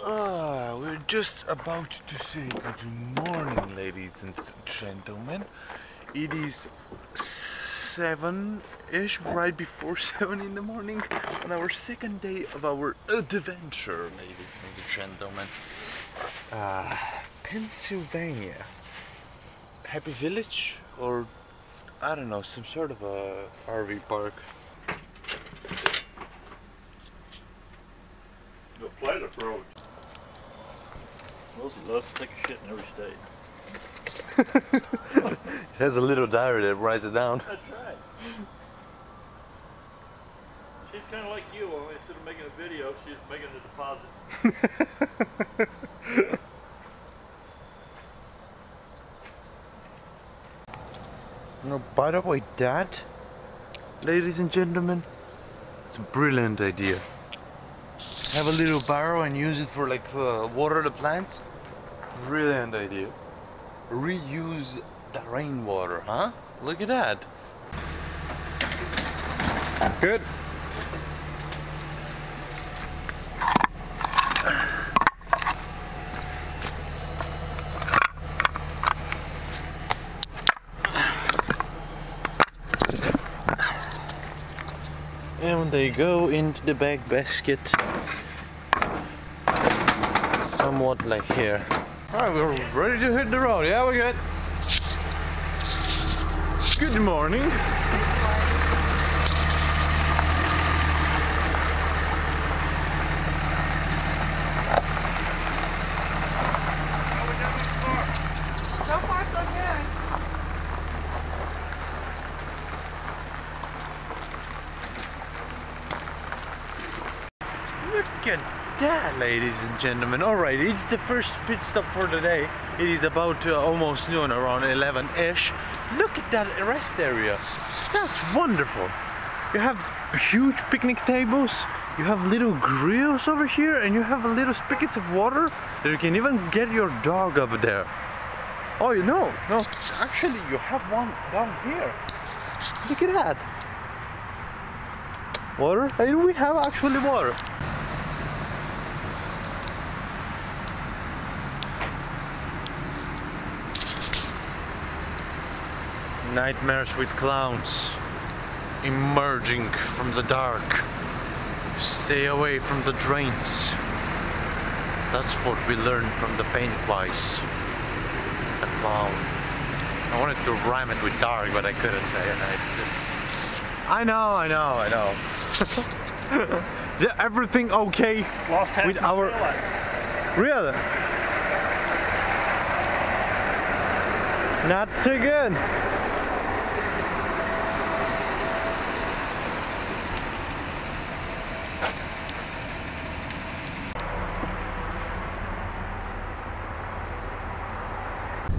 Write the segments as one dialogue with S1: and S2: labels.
S1: We're just about to say good morning, ladies and gentlemen. It is 7-ish, right before 7 in the morning, on our second day of our adventure, ladies and gentlemen. Pennsylvania. Happy Village, or I don't know, some sort of a RV park.
S2: The Pilot Road. Rosie loves to take a shit in every state.
S1: It has a little diary that writes it down.
S2: That's right. She's kind of like you, only instead of making a video, she's making a deposit.
S1: No, by the way, that, ladies and gentlemen, it's a brilliant idea. Have a little barrel and use it for water the plants. Brilliant idea. Reuse the rainwater, huh? Look at that. Good. And they go into the back basket, somewhat like here. Alright, we're ready to hit the road. Yeah, we're good. Good morning.
S3: So far, so good.
S1: Look at that, ladies and gentlemen. Alright, it's the first pit stop for the day. It is about almost noon, around 11-ish. Look at that rest area. That's wonderful. You have huge picnic tables, you have little grills over here, and you have little spigots of water that you can even get your dog up there. Oh, no, actually you have one down here. Look at that. Water? And we have actually water. Nightmares with clowns emerging from the dark. Stay away from the drains. That's what we learned from the Pennywise, the clown. I wanted to rhyme it with dark, but I couldn't. I know. Is everything okay with our real? Not too good.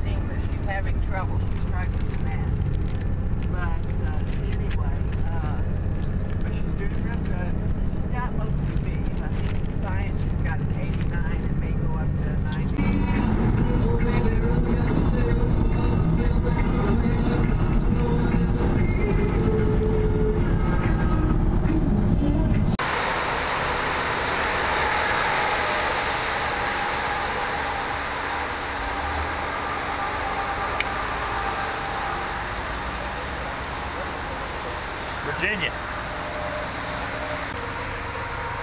S3: English, she's having trouble. She's struggling with that. But anyway, but she's doing real good. She's got most of the B's. I think in science she's got an 89 and may go up to 90.
S2: Virginia.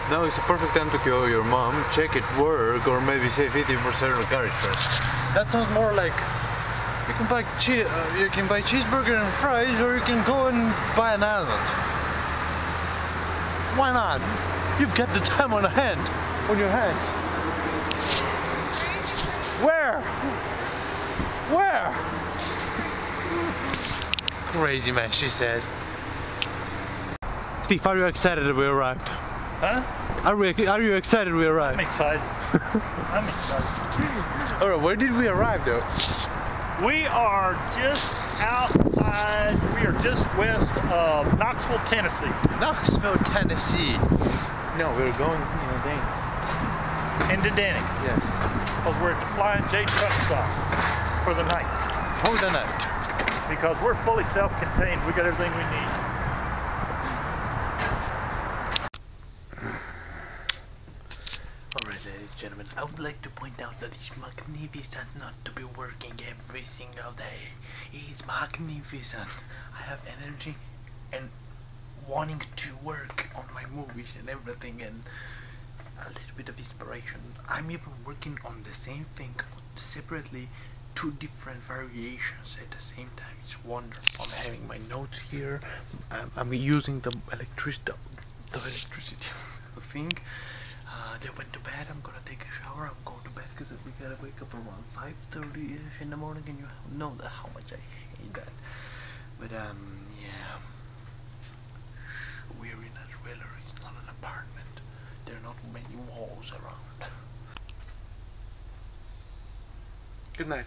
S1: Now is the perfect time to call your mom, check it work, or maybe save 50% of the carriage first. That sounds more like you can buy cheeseburger and fries, or you can go and buy an island. Why not? You've got the time on your hands. Where? Crazy man, she says. Steve, are you excited that we arrived?
S2: Huh?
S1: Are you excited we arrived?
S2: I'm excited. I'm excited.
S1: Alright, where did we arrive though?
S2: We are just outside, we are just west of Knoxville, Tennessee.
S1: Knoxville, Tennessee. No, we're going, Denny's.
S2: Into Denny's.
S1: Yes.
S2: Because we're at the Flying J truck stop for the night.
S1: For the night.
S2: Because we're fully self-contained. We got everything we need.
S1: Alright, Alright, ladies and gentlemen, I would like to point out that it's magnificent not to be working every single day. It's magnificent. I have energy and wanting to work on my movies and everything, and a little bit of inspiration. I'm even working on the same thing separately, two different variations at the same time. It's wonderful. I'm having my notes here. I'm using the electricity thing. They went to bed. I'm gonna take a shower. I'm going to bed because we gotta wake up around 5:30ish in the morning, and you know that how much I hate that. But yeah, we're in a trailer. It's not an apartment. There are not many walls around. Good night.